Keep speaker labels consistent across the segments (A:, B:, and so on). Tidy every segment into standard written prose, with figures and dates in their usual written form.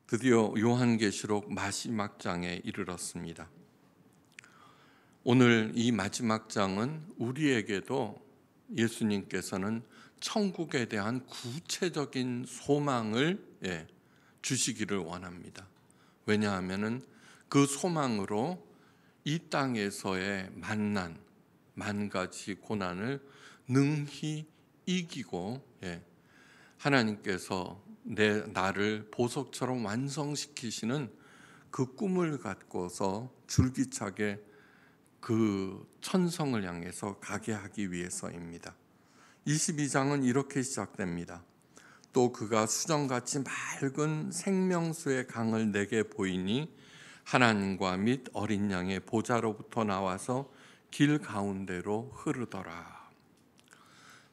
A: 드디어 요한계시록 마지막 장에 이르렀습니다. 오늘 이 마지막 장은 우리에게도 예수님께서는 천국에 대한 구체적인 소망을 주시기를 원합니다. 왜냐하면 그 소망으로 이 땅에서의 만 가지 고난을 능히 이기고 하나님께서 나를 보석처럼 완성시키시는 그 꿈을 갖고서 줄기차게 그 천성을 향해서 가게 하기 위해서입니다. 22장은 이렇게 시작됩니다. 또 그가 수정같이 맑은 생명수의 강을 내게 보이니 하나님과 및 어린 양의 보좌로부터 나와서 길 가운데로 흐르더라.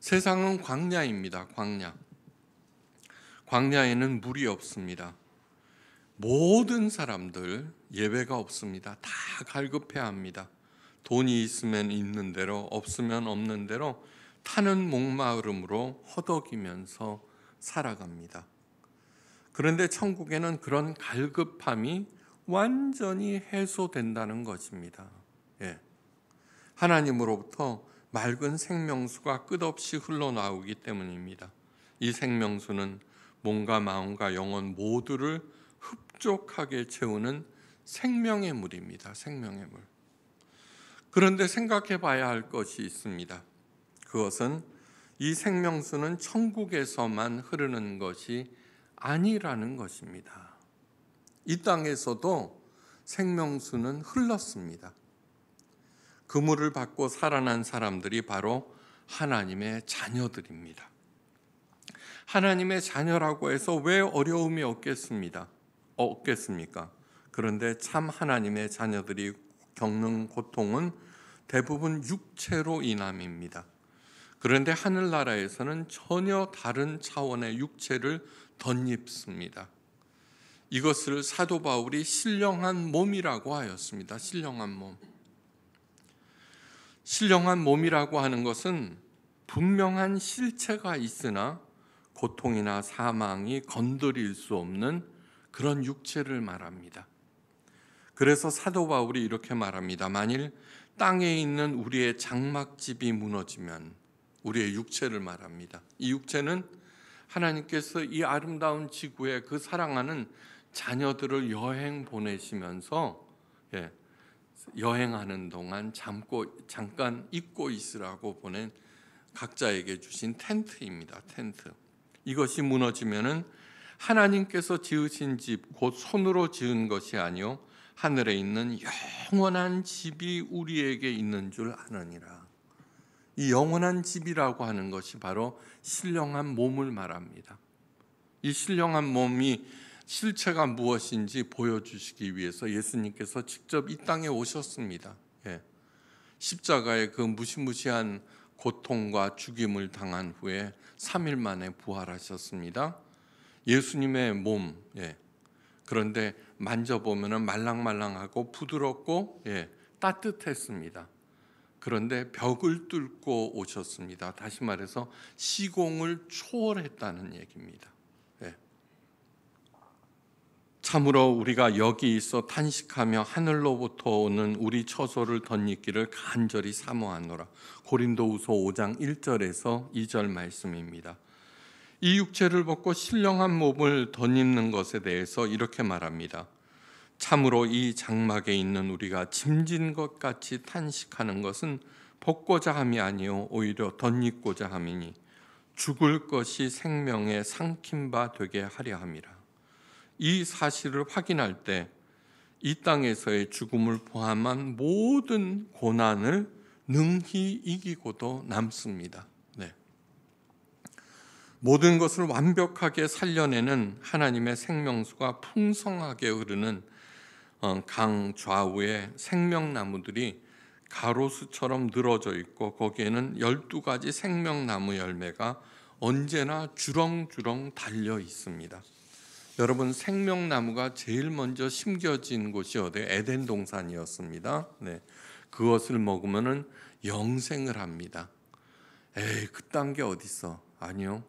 A: 세상은 광야입니다. 광야에는 물이 없습니다. 모든 사람들 예외가 없습니다. 다 갈급해합니다. 돈이 있으면 있는 대로, 없으면 없는 대로 타는 목마름으로 허덕이면서 살아갑니다. 그런데 천국에는 그런 갈급함이 완전히 해소된다는 것입니다. 하나님으로부터 맑은 생명수가 끝없이 흘러나오기 때문입니다. 이 생명수는 몸과 마음과 영혼 모두를 흡족하게 채우는 생명의 물입니다. 생명의 물. 그런데 생각해 봐야 할 것이 있습니다. 그것은 이 생명수는 천국에서만 흐르는 것이 아니라는 것입니다. 이 땅에서도 생명수는 흘렀습니다. 그 물을 받고 살아난 사람들이 바로 하나님의 자녀들입니다. 하나님의 자녀라고 해서 왜 어려움이 없겠습니까? 그런데 참 하나님의 자녀들이 겪는 고통은 대부분 육체로 인함입니다. 그런데 하늘나라에서는 전혀 다른 차원의 육체를 덧입습니다. 이것을 사도 바울이 신령한 몸이라고 하였습니다. 신령한 몸. 신령한 몸이라고 하는 것은 분명한 실체가 있으나 고통이나 사망이 건드릴 수 없는 그런 육체를 말합니다. 그래서 사도 바울이 이렇게 말합니다. 만일 땅에 있는 우리의 장막집이 무너지면, 우리의 육체를 말합니다. 이 육체는 하나님께서 이 아름다운 지구에 그 사랑하는 자녀들을 여행 보내시면서 여행하는 동안 잠깐 잊고 있으라고 보낸 각자에게 주신 텐트입니다. 텐트. 이것이 무너지면은 하나님께서 지으신 집, 곧 손으로 지은 것이 아니요 하늘에 있는 영원한 집이 우리에게 있는 줄 아느니라. 이 영원한 집이라고 하는 것이 바로 신령한 몸을 말합니다. 이 신령한 몸이 실체가 무엇인지 보여주시기 위해서 예수님께서 직접 이 땅에 오셨습니다. 십자가의 그 무시무시한 고통과 죽임을 당한 후에 3일 만에 부활하셨습니다. 예수님의 몸, 그런데 만져보면 말랑말랑하고 부드럽고 따뜻했습니다. 그런데 벽을 뚫고 오셨습니다. 다시 말해서 시공을 초월했다는 얘기입니다. 참으로 우리가 여기 있어 탄식하며 하늘로부터 오는 우리 처소를 덧입기를 간절히 사모하노라. 고린도후서 5장 1절에서 2절 말씀입니다. 이 육체를 벗고 신령한 몸을 덧입는 것에 대해서 이렇게 말합니다. 참으로 이 장막에 있는 우리가 짐진 것 같이 탄식하는 것은 벗고자 함이 아니요 오히려 덧입고자 함이니 죽을 것이 생명에 삼킨 바 되게 하려 함이라. 이 사실을 확인할 때 이 땅에서의 죽음을 포함한 모든 고난을 능히 이기고도 남습니다. 모든 것을 완벽하게 살려내는 하나님의 생명수가 풍성하게 흐르는 강 좌우에 생명나무들이 가로수처럼 늘어져 있고 거기에는 12가지 생명나무 열매가 언제나 주렁주렁 달려 있습니다. 여러분, 생명나무가 제일 먼저 심겨진 곳이 어디예요? 에덴 동산이었습니다. 그것을 먹으면 영생을 합니다. 그딴 게 어딨어? 아니요.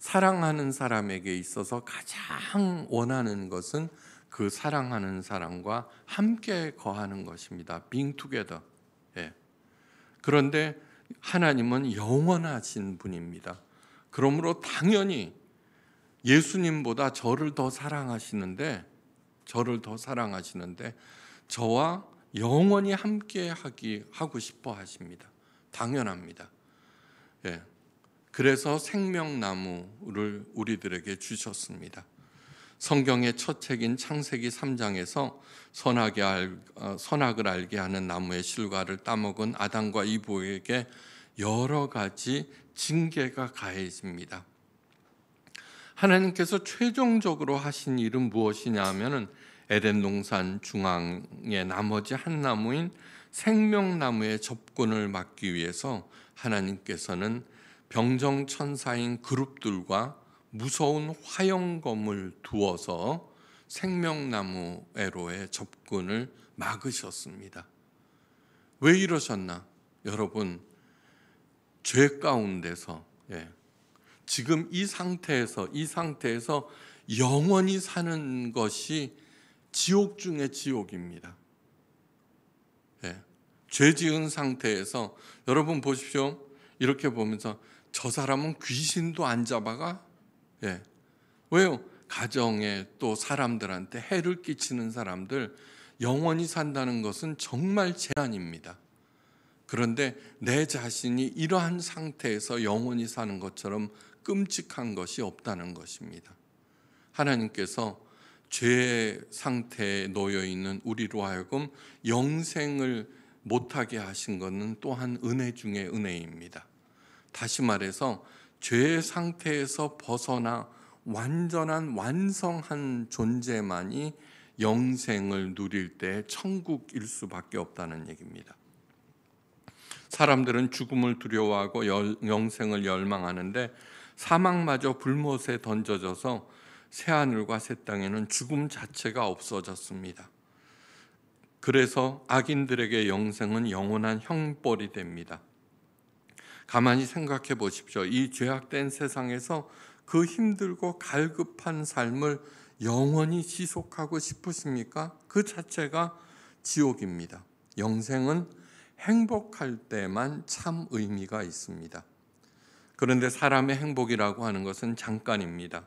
A: 사랑하는 사람에게 있어서 가장 원하는 것은 그 사랑하는 사람과 함께 거하는 것입니다. being together. 예. 그런데 하나님은 영원하신 분입니다. 그러므로 당연히 예수님보다 저를 더 사랑하시는데 저와 영원히 함께 하고 싶어 하십니다. 당연합니다. 예. 그래서 생명나무를 우리들에게 주셨습니다. 성경의 첫 책인 창세기 3장에서 선악을 알게 하는 나무의 실과를 따먹은 아담과 이브에게 여러 가지 징계가 가해집니다. 하나님께서 최종적으로 하신 일은 무엇이냐 하면은 에덴 동산 중앙의 나머지 한 나무인 생명나무의 접근을 막기 위해서 하나님께서는 병정천사인 그룹들과 무서운 화영검을 두어서 생명나무애로의 접근을 막으셨습니다. 왜 이러셨나? 여러분, 죄 가운데서 지금 이 상태에서 영원히 사는 것이 지옥 중의 지옥입니다. 죄 지은 상태에서 여러분 보십시오. 이렇게 보면서 저 사람은 귀신도 안 잡아가? 왜요? 가정에 또 사람들한테 해를 끼치는 사람들 영원히 산다는 것은 정말 재앙입니다. 그런데 내 자신이 이러한 상태에서 영원히 사는 것처럼 끔찍한 것이 없다는 것입니다. 하나님께서 죄의 상태에 놓여 있는 우리로 하여금 영생을 못하게 하신 것은 또한 은혜 중에 은혜입니다. 다시 말해서 죄의 상태에서 벗어나 완전한 완성한 존재만이 영생을 누릴 때 천국일 수밖에 없다는 얘기입니다. 사람들은 죽음을 두려워하고 영생을 열망하는데 사망마저 불못에 던져져서 새하늘과 새 땅에는 죽음 자체가 없어졌습니다. 그래서 악인들에게 영생은 영원한 형벌이 됩니다. 가만히 생각해 보십시오. 이 죄악된 세상에서 그 힘들고 갈급한 삶을 영원히 지속하고 싶으십니까? 그 자체가 지옥입니다. 영생은 행복할 때만 참 의미가 있습니다. 그런데 사람의 행복이라고 하는 것은 잠깐입니다.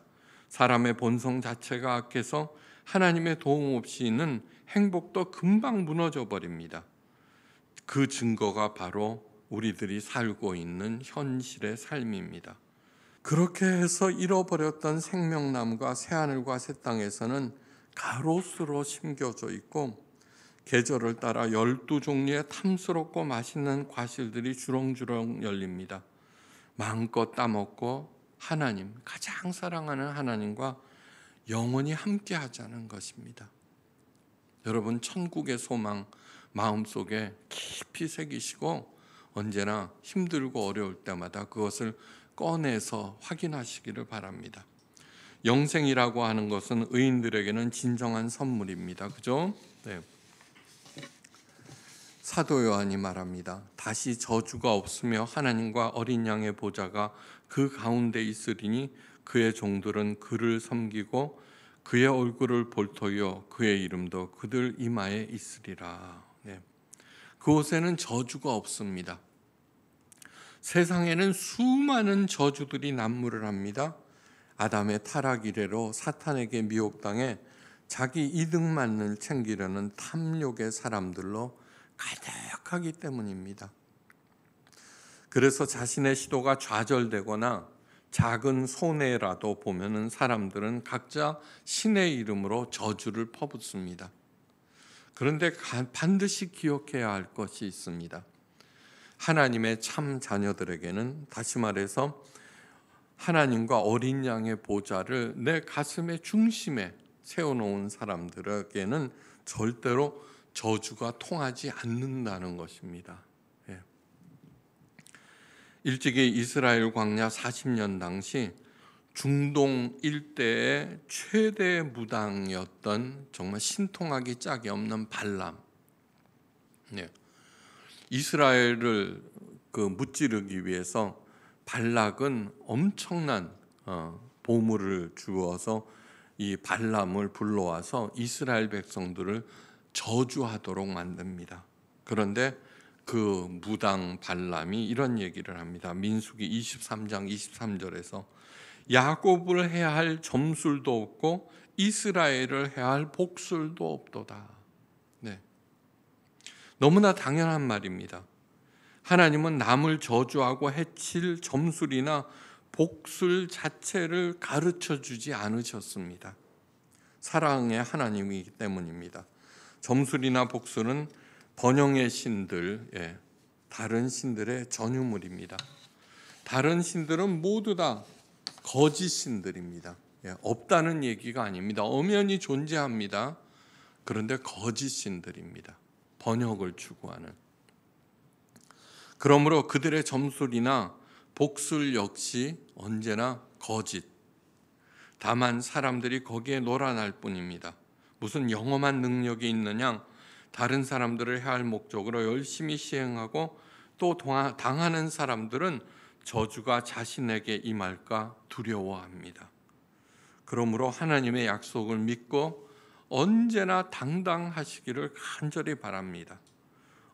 A: 사람의 본성 자체가 악해서 하나님의 도움 없이는 행복도 금방 무너져 버립니다. 그 증거가 바로 우리들이 살고 있는 현실의 삶입니다. 그렇게 해서 잃어버렸던 생명나무가 새하늘과 새 땅에서는 가로수로 심겨져 있고 계절을 따라 12종류의 탐스럽고 맛있는 과실들이 주렁주렁 열립니다. 마음껏 따먹고 하나님, 가장 사랑하는 하나님과 영원히 함께 하자는 것입니다. 여러분, 천국의 소망 마음속에 깊이 새기시고 언제나 힘들고 어려울 때마다 그것을 꺼내서 확인하시기를 바랍니다. 영생이라고 하는 것은 의인들에게는 진정한 선물입니다. 그죠? 네. 사도 요한이 말합니다. 다시 저주가 없으며 하나님과 어린 양의 보좌가 그 가운데 있으리니 그의 종들은 그를 섬기고 그의 얼굴을 볼 터이요 그의 이름도 그들 이마에 있으리라. 네. 그곳에는 저주가 없습니다. 세상에는 수많은 저주들이 난무를 합니다. 아담의 타락 이래로 사탄에게 미혹당해 자기 이득만을 챙기려는 탐욕의 사람들로 가득하기 때문입니다. 그래서 자신의 시도가 좌절되거나 작은 손해라도 보면은 사람들은 각자 신의 이름으로 저주를 퍼붓습니다. 그런데 반드시 기억해야 할 것이 있습니다. 하나님의 참 자녀들에게는, 다시 말해서 하나님과 어린 양의 보좌를 내 가슴의 중심에 세워놓은 사람들에게는 절대로 저주가 통하지 않는다는 것입니다. 일찍이 이스라엘 광야 40년 당시 중동 일대의 최대 무당이었던 정말 신통하기 짝이 없는 발람, 이스라엘을 무찌르기 위해서 발락은 엄청난 보물을 주어서 이 발람을 불러와서 이스라엘 백성들을 저주하도록 만듭니다. 그런데 그 무당 발람이 이런 얘기를 합니다. 민수기 23장 23절에서 야곱을 해야 할 점술도 없고 이스라엘을 해야 할 복술도 없도다. 네. 너무나 당연한 말입니다. 하나님은 남을 저주하고 해칠 점술이나 복술 자체를 가르쳐 주지 않으셨습니다. 사랑의 하나님이기 때문입니다. 점술이나 복술은 번영의 신들, 다른 신들의 전유물입니다. 다른 신들은 모두 다 거짓 신들입니다. 없다는 얘기가 아닙니다. 엄연히 존재합니다. 그런데 거짓 신들입니다. 번역을 추구하는. 그러므로 그들의 점술이나 복술 역시 언제나 거짓. 다만 사람들이 거기에 놀아날 뿐입니다. 무슨 영험한 능력이 있느냐? 다른 사람들을 해할 목적으로 열심히 시행하고 또 당하는 사람들은 저주가 자신에게 임할까 두려워합니다. 그러므로 하나님의 약속을 믿고 언제나 당당하시기를 간절히 바랍니다.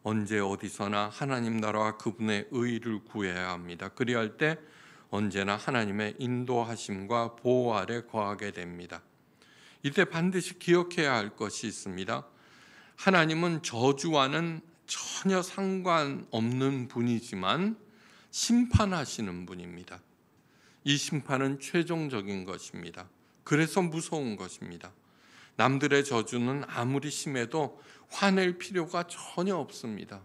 A: 언제 어디서나 하나님 나라와 그분의 의를 구해야 합니다. 그리할 때 언제나 하나님의 인도하심과 보호 아래 거하게 됩니다. 이때 반드시 기억해야 할 것이 있습니다. 하나님은 저주와는 전혀 상관없는 분이지만 심판하시는 분입니다. 이 심판은 최종적인 것입니다. 그래서 무서운 것입니다. 남들의 저주는 아무리 심해도 화낼 필요가 전혀 없습니다.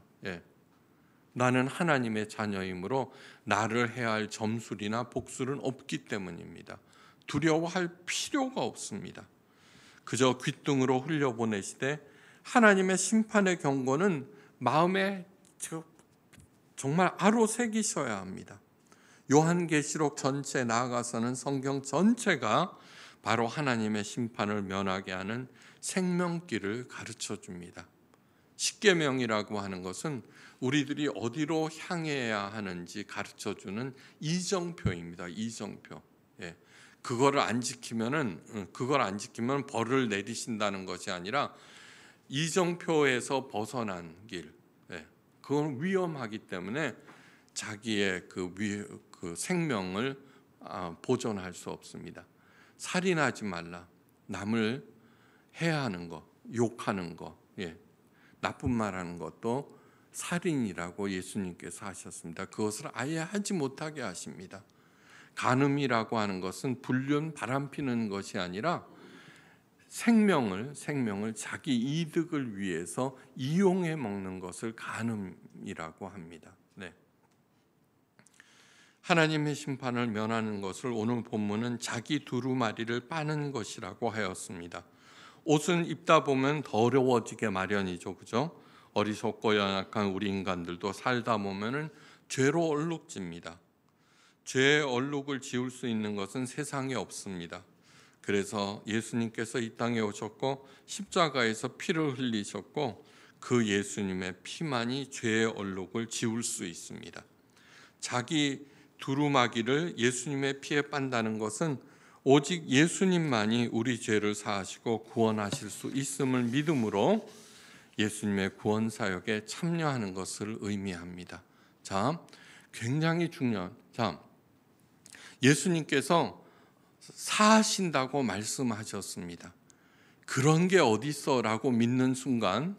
A: 나는 하나님의 자녀이므로 나를 해야 할 점술이나 복술은 없기 때문입니다. 두려워할 필요가 없습니다. 그저 귓등으로 흘려보내시되 하나님의 심판의 경고는 마음에 정말 아로 새기셔야 합니다. 요한계시록 전체 나아가서는 성경 전체가 바로 하나님의 심판을 면하게 하는 생명길을 가르쳐 줍니다. 십계명이라고 하는 것은 우리들이 어디로 향해야 하는지 가르쳐 주는 이정표입니다. 이정표. 그걸 안 지키면 벌을 내리신다는 것이 아니라 이정표에서 벗어난 길. 그건 위험하기 때문에 자기의 그 생명을 보존할 수 없습니다. 살인하지 말라. 남을 해하는 것, 욕하는 것, 나쁜 말하는 것도 살인이라고 예수님께서 하셨습니다. 그것을 아예 하지 못하게 하십니다. 간음이라고 하는 것은 불륜 바람피는 것이 아니라 생명을 자기 이득을 위해서 이용해 먹는 것을 간음이라고 합니다. 하나님의 심판을 면하는 것을 오늘 본문은 자기 두루마리를 빠는 것이라고 하였습니다. 옷은 입다 보면 더러워지게 마련이죠, 그죠? 어리석고 연약한 우리 인간들도 살다 보면은 죄로 얼룩집니다. 죄의 얼룩을 지울 수 있는 것은 세상에 없습니다. 그래서 예수님께서 이 땅에 오셨고 십자가에서 피를 흘리셨고 그 예수님의 피만이 죄의 얼룩을 지울 수 있습니다. 자기 두루마기를 예수님의 피에 빤다는 것은 오직 예수님만이 우리 죄를 사하시고 구원하실 수 있음을 믿음으로 예수님의 구원 사역에 참여하는 것을 의미합니다. 자, 굉장히 중요한. 예수님께서 사하신다고 말씀하셨습니다. 그런 게 어디 있어라고 믿는 순간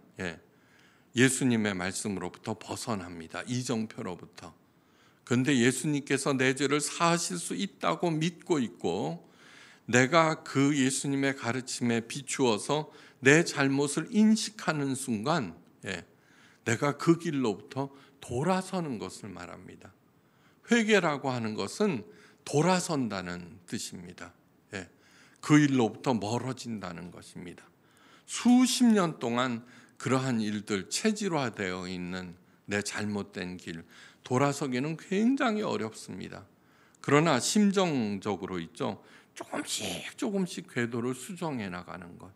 A: 예수님의 말씀으로부터 벗어납니다. 이정표로부터. 그런데 예수님께서 내 죄를 사하실 수 있다고 믿고 있고 내가 그 예수님의 가르침에 비추어서 내 잘못을 인식하는 순간 내가 그 길로부터 돌아서는 것을 말합니다. 회개라고 하는 것은 돌아선다는 뜻입니다. 그 일로부터 멀어진다는 것입니다. 수십 년 동안 그러한 일들 체질화되어 있는 내 잘못된 길 돌아서기는 굉장히 어렵습니다. 그러나 심정적으로 있죠. 조금씩 궤도를 수정해 나가는 것.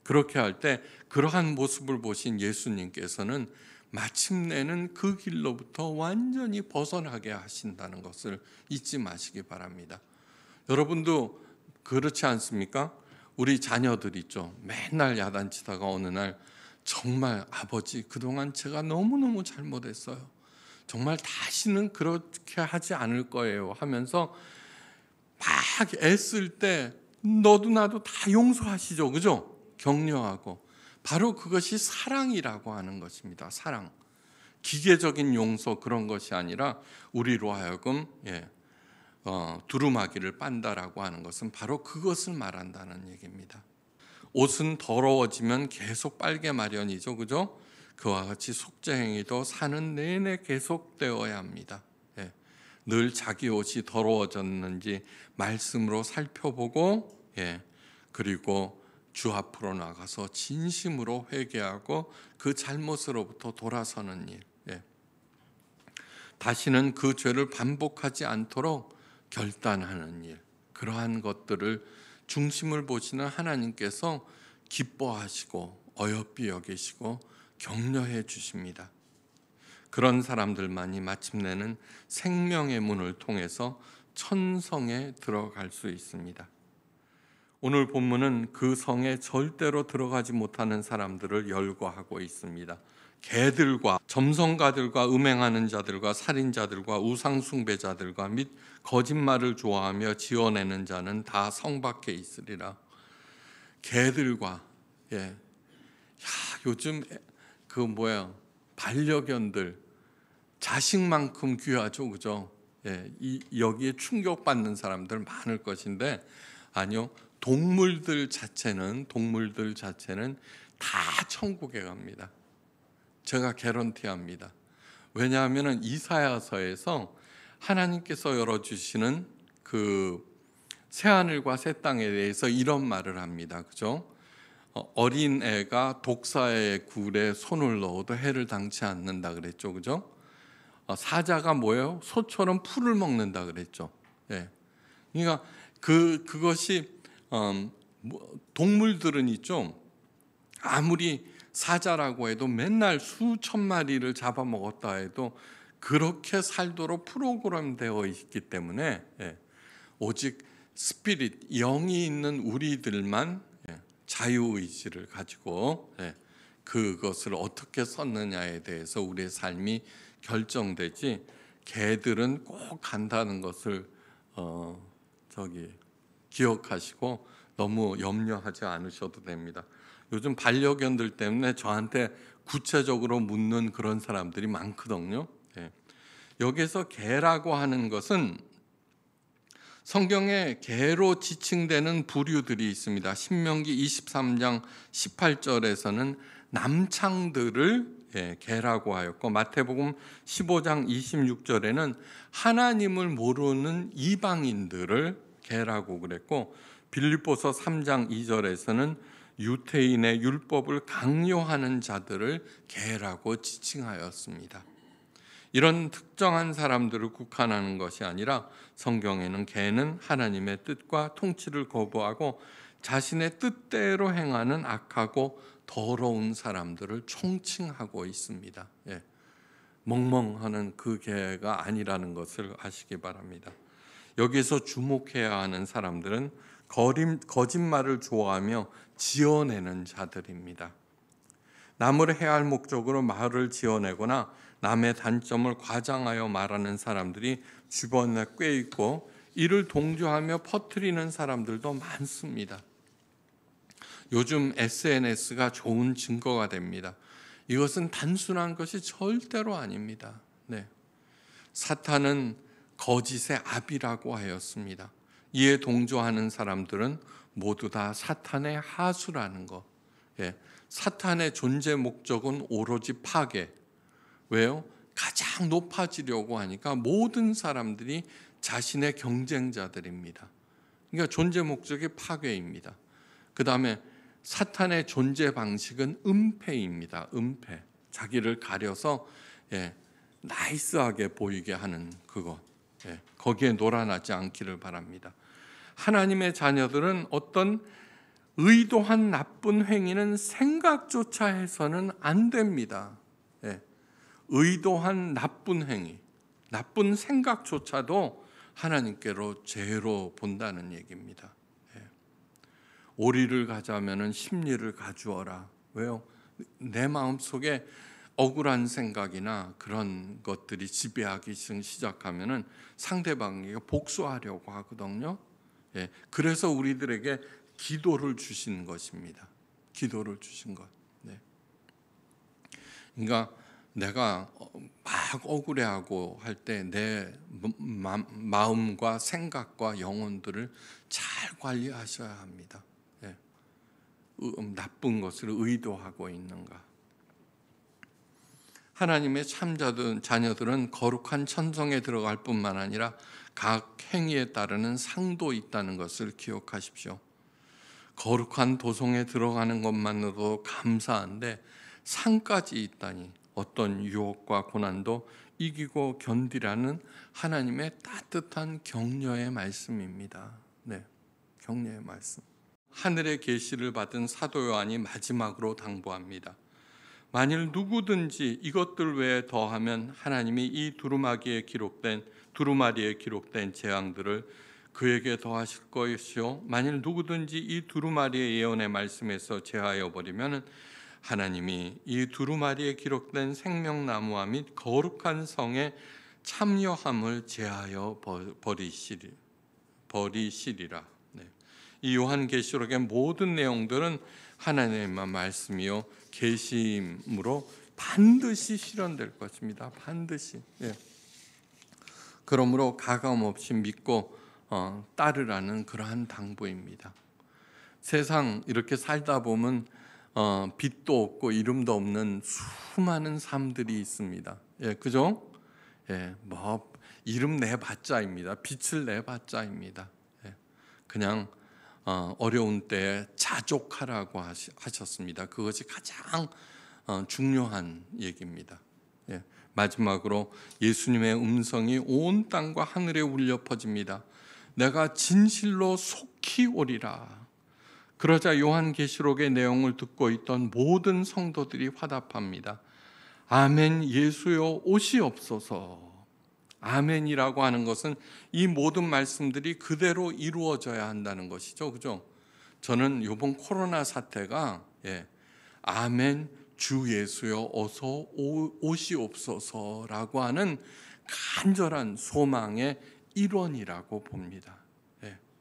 A: 그렇게 할 때 그러한 모습을 보신 예수님께서는 마침내는 그 길로부터 완전히 벗어나게 하신다는 것을 잊지 마시기 바랍니다. 여러분도 그렇지 않습니까? 우리 자녀들 있죠. 맨날 야단치다가 어느 날 정말 아버지 그동안 제가 너무너무 잘못했어요. 정말 다시는 그렇게 하지 않을 거예요 하면서 막 애쓸 때 너도 나도 다 용서하시죠. 그죠? 격려하고. 바로 그것이 사랑이라고 하는 것입니다. 사랑. 기계적인 용서 그런 것이 아니라 우리로 하여금 두루마기를 빤다라고 하는 것은 바로 그것을 말한다는 얘기입니다. 옷은 더러워지면 계속 빨게 마련이죠. 그죠? 그와 같이 속죄행위도 사는 내내 계속되어야 합니다. 늘 자기 옷이 더러워졌는지 말씀으로 살펴보고 그리고 주 앞으로 나가서 진심으로 회개하고 그 잘못으로부터 돌아서는 일, 다시는 그 죄를 반복하지 않도록 결단하는 일, 그러한 것들을 중심을 보시는 하나님께서 기뻐하시고 어여삐 여기시고 격려해 주십니다. 그런 사람들만이 마침내는 생명의 문을 통해서 천성에 들어갈 수 있습니다. 오늘 본문은 그 성에 절대로 들어가지 못하는 사람들을 열거하고 있습니다. 개들과 점성가들과 음행하는 자들과 살인자들과 우상숭배자들과 및 거짓말을 좋아하며 지어내는 자는 다 성 밖에 있으리라. 개들과 요즘 반려견들 자식만큼 귀하죠, 그죠? 여기에 충격받는 사람들 많을 것인데 아니요, 동물들 자체는 다 천국에 갑니다. 제가 개런티합니다. 왜냐하면 이사야서에서 하나님께서 열어주시는 그 새하늘과 새 땅에 대해서 이런 말을 합니다. 그죠? 어린 애가 독사의 굴에 손을 넣어도 해를 당치 않는다 그랬죠. 그죠? 사자가 뭐예요? 소처럼 풀을 먹는다 그랬죠. 그러니까 그것이 동물들은 있죠. 아무리 사자라고 해도 맨날 수천 마리를 잡아먹었다 해도 그렇게 살도록 프로그램되어 있기 때문에 오직 스피릿, 영이 있는 우리들만 자유의지를 가지고 그것을 어떻게 썼느냐에 대해서 우리의 삶이 결정되지, 개들은 꼭 간다는 것을 기억하시고 너무 염려하지 않으셔도 됩니다. 요즘 반려견들 때문에 저한테 구체적으로 묻는 그런 사람들이 많거든요. 여기서 개라고 하는 것은 성경에 개로 지칭되는 부류들이 있습니다. 신명기 23장 18절에서는 남창들을 개라고 하였고, 마태복음 15장 26절에는 하나님을 모르는 이방인들을 개라고 그랬고, 빌립보서 3장 2절에서는 유태인의 율법을 강요하는 자들을 개라고 지칭하였습니다. 이런 특정한 사람들을 국한하는 것이 아니라 성경에는 개는 하나님의 뜻과 통치를 거부하고 자신의 뜻대로 행하는 악하고 더러운 사람들을 총칭하고 있습니다. 멍멍하는 그 개가 아니라는 것을 아시기 바랍니다. 여기서 주목해야 하는 사람들은 거짓말을 좋아하며 지어내는 자들입니다. 남을 해할 목적으로 말을 지어내거나 남의 단점을 과장하여 말하는 사람들이 주변에 꽤 있고, 이를 동조하며 퍼뜨리는 사람들도 많습니다. 요즘 SNS가 좋은 증거가 됩니다. 이것은 단순한 것이 절대로 아닙니다. 사탄은 거짓의 압이라고 하였습니다. 이에 동조하는 사람들은 모두 다 사탄의 하수라는 것. 사탄의 존재 목적은 오로지 파괴. 왜요? 가장 높아지려고 하니까 모든 사람들이 자신의 경쟁자들입니다. 그러니까 존재 목적이 파괴입니다. 그 다음에 사탄의 존재 방식은 은폐입니다. 은폐. 자기를 가려서 나이스하게 보이게 하는 그것. 거기에 놀아나지 않기를 바랍니다. 하나님의 자녀들은 어떤 의도한 나쁜 행위는 생각조차 해서는 안 됩니다. 의도한 나쁜 행위, 나쁜 생각조차도 하나님께로 죄로 본다는 얘기입니다. 오리를 가져오면은 심리를 가주어라. 왜요? 내 마음속에 억울한 생각이나 그런 것들이 지배하기 시작하면은 상대방에게 복수하려고 하거든요. 그래서 우리들에게 기도를 주신 것입니다. 기도를 주신 것. 그러니까 내가 막 억울해하고 할 때 내 마음과 생각과 영혼들을 잘 관리하셔야 합니다. 나쁜 것을 의도하고 있는가. 하나님의 자녀들은 거룩한 천성에 들어갈 뿐만 아니라 각 행위에 따르는 상도 있다는 것을 기억하십시오. 거룩한 도성에 들어가는 것만으로도 감사한데 상까지 있다니, 어떤 유혹과 고난도 이기고 견디라는 하나님의 따뜻한 격려의 말씀입니다. 격려의 말씀. 하늘의 계시를 받은 사도 요한이 마지막으로 당부합니다. 만일 누구든지 이것들 외에 더하면 하나님이 이 두루마리에 기록된 재앙들을 그에게 더하실 것이요, 만일 누구든지 이 두루마리의 예언의 말씀에서 제하여 버리면 하나님이 이 두루마리에 기록된 생명나무와 및 거룩한 성의 참여함을 제하여 버리시리라. 이 요한계시록의 모든 내용들은 하나님의 말씀이요 계시임으로 반드시 실현될 것입니다. 반드시. 그러므로 가감없이 믿고 따르라는 그러한 당부입니다. 세상 이렇게 살다 보면 빛도 없고 이름도 없는 수많은 삶들이 있습니다. 그죠? 뭐 이름 내봤자입니다. 빛을 내봤자입니다. 그냥 어려운 때에 자족하라고 하셨습니다. 그것이 가장 중요한 얘기입니다. 마지막으로 예수님의 음성이 온 땅과 하늘에 울려 퍼집니다. 내가 진실로 속히 오리라. 그러자 요한계시록의 내용을 듣고 있던 모든 성도들이 화답합니다. 아멘, 예수여 오시옵소서. 아멘이라고 하는 것은 이 모든 말씀들이 그대로 이루어져야 한다는 것이죠. 그죠? 저는 이번 코로나 사태가 아멘, 주 예수여 어서 오시옵소서라고 하는 간절한 소망의 일원이라고 봅니다.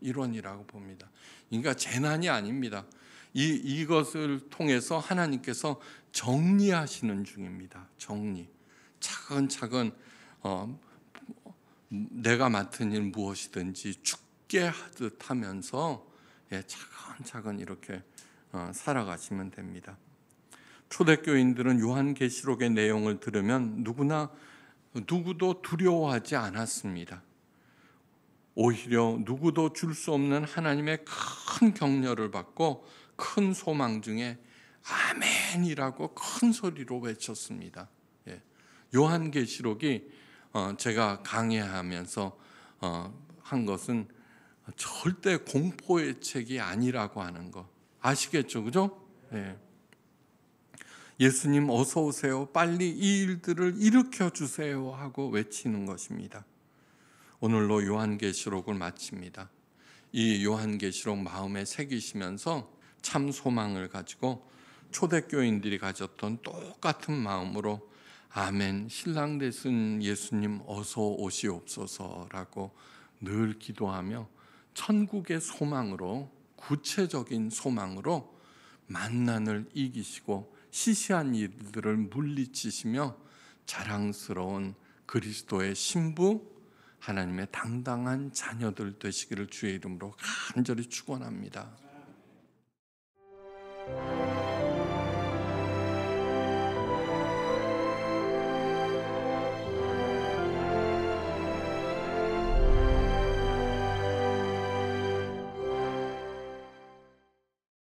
A: 일원이라고 봅니다. 그러니까 재난이 아닙니다. 이것을 통해서 하나님께서 정리하시는 중입니다. 정리. 차근차근 내가 맡은 일 무엇이든지 죽게 하듯 하면서 차근차근 이렇게 살아가시면 됩니다. 초대교인들은 요한계시록의 내용을 들으면 누구도 두려워하지 않았습니다. 오히려 누구도 줄 수 없는 하나님의 큰 격려를 받고 큰 소망 중에 아멘이라고 큰 소리로 외쳤습니다. 요한계시록이 제가 강의하면서 한 것은 절대 공포의 책이 아니라고 하는 거 아시겠죠? 그죠? 예수님 어서 오세요. 빨리 이 일들을 일으켜 주세요 하고 외치는 것입니다. 오늘로 요한계시록을 마칩니다. 이 요한계시록 마음에 새기시면서 참 소망을 가지고 초대교인들이 가졌던 똑같은 마음으로 아멘, 신랑 되신 예수님 어서 오시옵소서라고 늘 기도하며 천국의 소망으로, 구체적인 소망으로 만난을 이기시고 시시한 일들을 물리치시며 자랑스러운 그리스도의 신부, 하나님의 당당한 자녀들 되시기를 주의 이름으로 간절히 축원합니다.